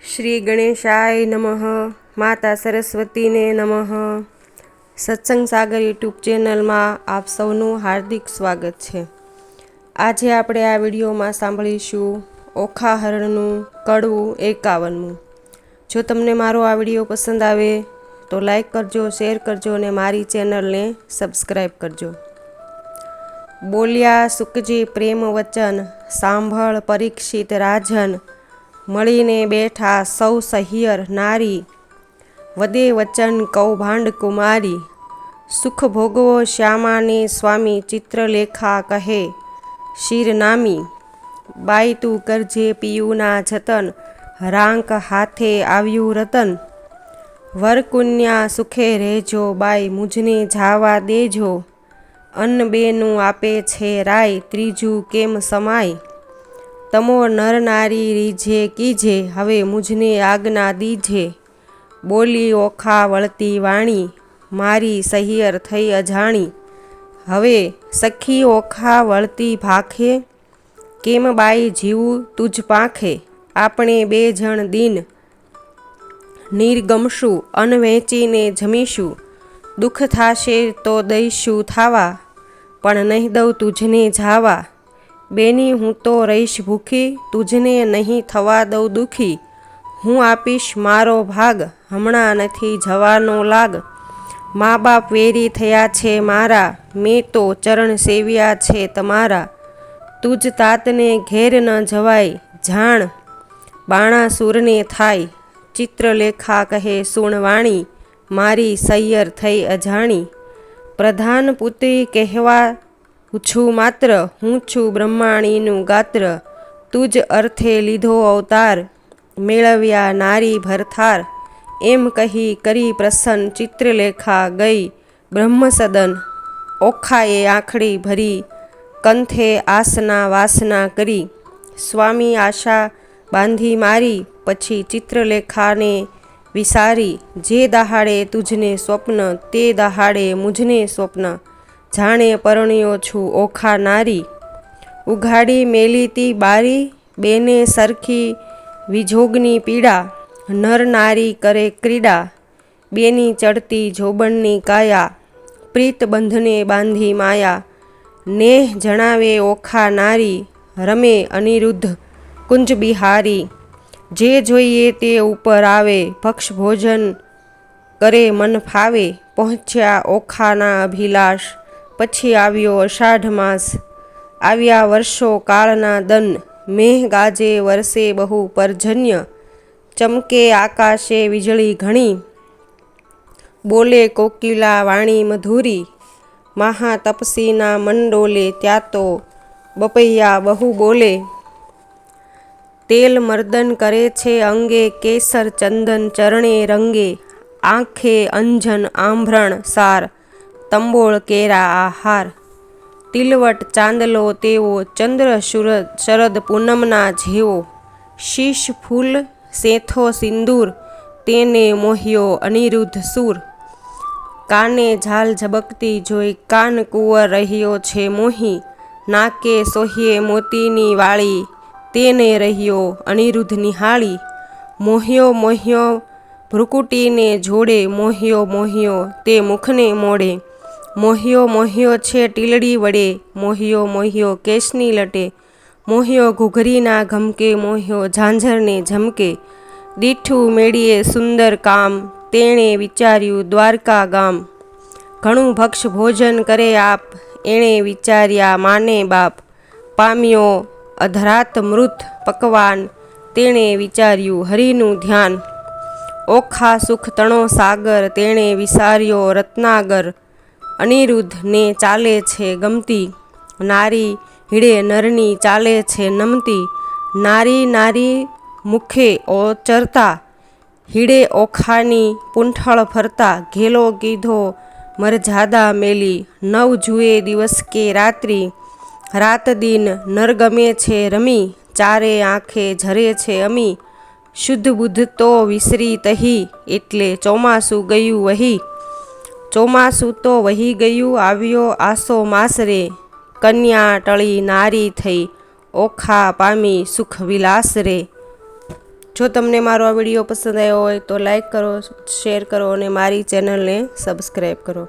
શ્રી ગણેશાય નમઃ. માતા સરસ્વતીને નમઃ. સત્સંગ સાગર યુટ્યુબ ચેનલમાં આપ સૌનું હાર્દિક સ્વાગત છે. આજે આપણે આ વિડીયોમાં સાંભળીશું ઓખા હરણનું કડવું 51મું. જો તમને મારો આ વિડીયો પસંદ આવે તો લાઈક કરજો, શેર કરજો અને મારી ચેનલને સબસ્ક્રાઈબ કરજો. બોલ્યા સુકજી પ્રેમ વચન, સાંભળ પરીક્ષિત રાજન. મળીને બેઠા સૌ સહિયર નારી, વદે વચન કૌભાંડ કુમારી. સુખ ભોગવો શ્યામાને સ્વામી, ચિત્રલેખા કહે શિરનામી. બાઈ તું કરજે પિયુના જતન, રાંક હાથે આવ્યું રતન. વરકુન્યા સુખે રહેજો, બાઈ મુજને જાવા દેજો. અન્ન બેનું આપે છે રાય, ત્રીજું કેમ સમાય. તમો નર નારી રીઝે કીજે, હવે મુજને આજ્ઞા દીજે. બોલી ઓખા વળતી વાણી, મારી સહિયર થઈ અજાણી. હવે સખી ઓખા વળતી ભાખે, કેમ બાઈ જીવું તુજ પાંખે. આપણે બે જણ દિન નિર્ગમશું, અન્ન વેચીને જમીશું. દુઃખ થાશે તો દઈશું થાવા, પણ નહીં દઉં તુજને જાવા. બેની હું તો રહીશ ભૂખી, તુજને નહીં થવા દઉં દુઃખી. હું આપીશ મારો ભાગ, હમણાં નથી જવાનો લાગ. મા બાપ વેરી થયા છે મારા, મેં તો ચરણ સેવ્યા છે તમારા. તુજ તાતને ઘેર ન જવાય, જાણ બાણાસુરને થાય. ચિત્રલેખા કહે સુણવાણી, મારી સૈયર થઈ અજાણી. પ્રધાન પુત્રી કહેવા છું માત્ર, હું છું બ્રહ્માણીનું ગાત્ર. તુજ અર્થે લીધો અવતાર, મેળવ્યા નારી ભરથાર. એમ કહી કરી પ્રસન્ન, ચિત્રલેખા ગઈ બ્રહ્મસદન. ઓખાએ આંખડી ભરી, કંથે આસના વાસના કરી. સ્વામી આશા બાંધી મારી, પછી ચિત્રલેખાને વિસારી. જે દહાડે તુજને સ્વપ્ન, તે દહાડે મુજને સ્વપ્ન. જાણે પરણ્યો છું ઓખા નારી. ઉઘાડી મેલીતી બારી, બેને સરખી વિજોગની પીડા. નર નારી કરે ક્રીડા, બેની ચડતી જોબણની કાયા. પ્રીત બંધને બાંધી માયા, નેહ જણાવે ઓખા નારી. રમે અનિરુદ્ધ કુંજ બિહારી, જે જોઈએ તે ઉપર આવે. ભક્ષ ભોજન કરે મન ફાવે, પહોંચ્યા ઓખાના અભિલાષ. પછી આવ્યો અષાઢ માસ, આવ્યા વર્ષો કાળના દન. મેઘ ગાજે વરસે બહુ પર્જન્ય, ચમકે આકાશે વીજળી ઘણી. બોલે કોકિલા વાણી મધુરી, મહા તપસીના મન ડોલે. ત્યાં તો બપૈયા બહુ બોલે, તેલ મર્દન કરે છે અંગે. કેસર ચંદન ચરણે રંગે, આંખે અંજન આંભરણ સાર. તંબોળ કેરા આહાર, તિલવટ ચાંદલો તેવો. ચંદ્ર શરદ પૂનમના જેવો, શીશ ફૂલ સેથો સિંદૂર. તેને મોહ્યો અનિરુદ્ધ સૂર. કાને ઝાલ ઝબકતી જોઈ, કાન કુંવર રહ્યો છે મોહી. નાકે સોહીએ મોતીની વાળી, તેને રહ્યો અનિરુદ્ધ નિહાળી. મોહ્યો મોહ્યો ભ્રુકુટીને જોડે, મોહ્યો મોહ્યો તે મુખને મોડે. મોહ્યો મોહ્યો છે ટીલડી વડે, મોહ્યો મોહ્યો કેશની લટે. મોહ્યો ઘૂઘરીના ઘમકે, મોહ્યો ઝાંઝરને ઝમકે. દીઠું મેળીએ સુંદર કામ, તેણે વિચાર્યું દ્વારકા ગામ. ઘણું ભક્ષ ભોજન કરે આપ, એણે વિચાર્યા માને બાપ. પામ્યો અધરાત મૃત પકવાન, તેણે વિચાર્યું હરિનું ધ્યાન. ઓખા સુખ તણો સાગર, તેણે વિસાર્યો રત્નાગર. અનિરુદ્ધ ને ચાલે છે ગમતી, નારી હીડે નરની ચાલે છે નમતી. નારી નારી મુખે ઓચરતા, હીડે ઓખાની પૂંઠળ ફરતા. ઘેલો કીધો મરજાદા મેલી, નવ જુએ દિવસ કે રાત્રિ. રાત દિન નર ગમે છે રમી, ચારે આંખે ઝરે છે અમી. શુદ્ધ બુદ્ધ તો વિસરી તહી, એટલે ચોમાસું ગયું વહી. ચોમાસું તો વહી ગયું, આવ્યો આસો માસ રે. કન્યા ટળી નારી થઈ, ઓખા પામી સુખ વિલાસ રે. જો તમને મારો આ વિડીયો પસંદ આવ્યો હોય તો લાઈક કરો, શેર કરો અને મારી ચેનલને સબસ્ક્રાઈબ કરો.